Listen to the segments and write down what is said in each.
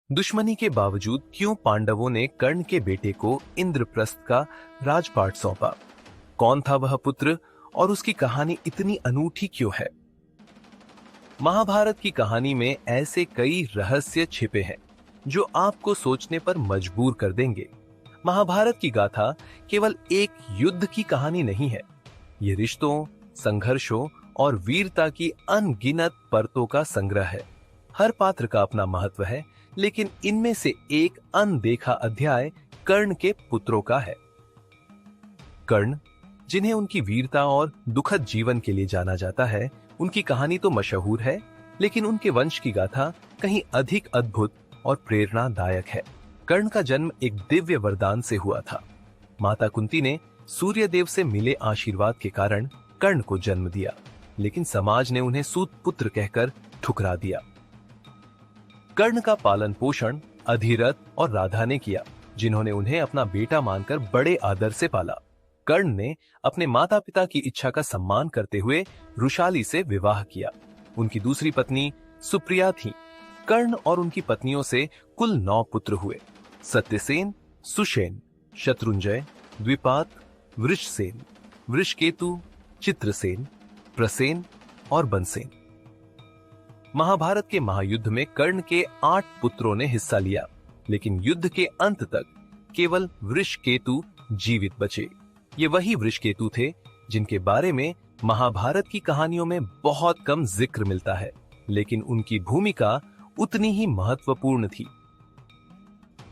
दुश्मनी के बावजूद क्यों पांडवों ने कर्ण के बेटे को इंद्रप्रस्थ का राजपाट सौंपा? कौन था वह पुत्र और उसकी कहानी इतनी अनूठी क्यों है? महाभारत की कहानी में ऐसे कई रहस्य छिपे हैं जो आपको सोचने पर मजबूर कर देंगे। महाभारत की गाथा केवल एक युद्ध की कहानी नहीं है। ये रिश्तों, संघर्षों और वीरता की अनगिनत परतों का संग्रह है। हर पात्र का अपना महत्व है, लेकिन इनमें से एक अनदेखा अध्याय कर्ण के पुत्रों का है। कर्ण, जिन्हें उनकी वीरता और दुखद जीवन के लिए जाना जाता है, उनकी कहानी तो मशहूर है, लेकिन उनके वंश की गाथा कहीं अधिक अद्भुत और प्रेरणादायक है। कर्ण का जन्म एक दिव्य वरदान से हुआ था। माता कुंती ने सूर्य देव से मिले आशीर्वाद के कारण कर्ण को जन्म दिया, लेकिन समाज ने उन्हें सूत पुत्र कहकर ठुकरा दिया। कर्ण का पालन पोषण अधिरथ और राधा ने किया, जिन्होंने उन्हें अपना बेटा मानकर बड़े आदर से पाला। कर्ण ने अपने माता पिता की इच्छा का सम्मान करते हुए रुशाली से विवाह किया। उनकी दूसरी पत्नी सुप्रिया थी। कर्ण और उनकी पत्नियों से कुल 9 पुत्र हुए: सत्यसेन, सुषेण, शत्रुंजय, द्विपात, वृषसेन, वृषकेतु, चित्रसेन, प्रसेन और बनसेन। महाभारत के महायुद्ध में कर्ण के 8 पुत्रों ने हिस्सा लिया, लेकिन युद्ध के अंत तक केवल वृषकेतु जीवित बचे। ये वही वृषकेतु थे जिनके बारे में महाभारत की कहानियों में बहुत कम जिक्र मिलता है, लेकिन उनकी भूमिका उतनी ही महत्वपूर्ण थी।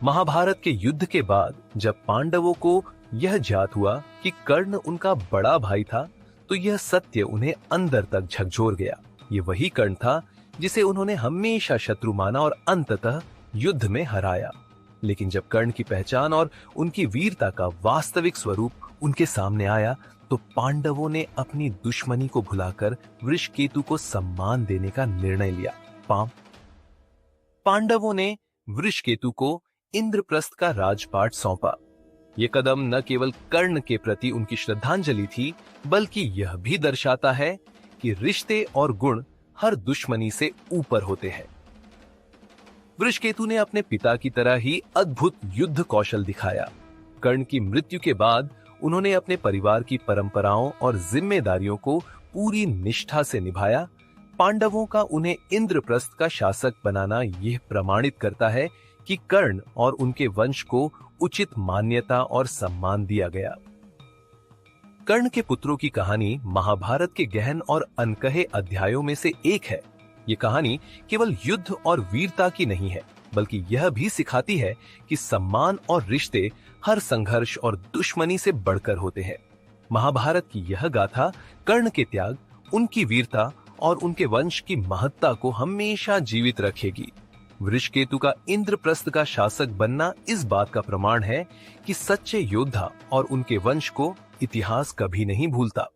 महाभारत के युद्ध के बाद जब पांडवों को यह ज्ञात हुआ कि कर्ण उनका बड़ा भाई था, तो यह सत्य उन्हें अंदर तक झकझोर गया। ये वही कर्ण था जिसे उन्होंने हमेशा शत्रु माना और अंततः युद्ध में हराया। लेकिन जब कर्ण की पहचान और उनकी वीरता का वास्तविक स्वरूप उनके सामने आया, तो पांडवों ने अपनी दुश्मनी को भुलाकर वृषकेतु को सम्मान देने का निर्णय लिया। पांडवों ने वृषकेतु को इंद्रप्रस्थ का राजपाट सौंपा। यह कदम न केवल कर्ण के प्रति उनकी श्रद्धांजलि थी, बल्कि यह भी दर्शाता है कि रिश्ते और गुण हर दुश्मनी से ऊपर होते हैं। वृषकेतु ने अपने पिता की तरह ही अद्भुत युद्ध कौशल दिखाया। कर्ण की मृत्यु के बाद उन्होंने अपने परिवार की परंपराओं और जिम्मेदारियों को पूरी निष्ठा से निभाया। पांडवों का उन्हें इंद्रप्रस्थ का शासक बनाना यह प्रमाणित करता है कि कर्ण और उनके वंश को उचित मान्यता और सम्मान दिया गया। कर्ण के पुत्रों की कहानी महाभारत के गहन और अनकहे अध्यायों में से एक है। ये कहानी केवल युद्ध और वीरता की नहीं है, बल्कि यह भी सिखाती है कि सम्मान और रिश्ते हर संघर्ष और दुश्मनी से बढ़कर होते हैं। महाभारत की यह गाथा कर्ण के त्याग, उनकी वीरता और उनके वंश की महत्ता को हमेशा जीवित रखेगी। वृषकेतु का इंद्रप्रस्थ का शासक बनना इस बात का प्रमाण है कि सच्चे योद्धा और उनके वंश को इतिहास कभी नहीं भूलता।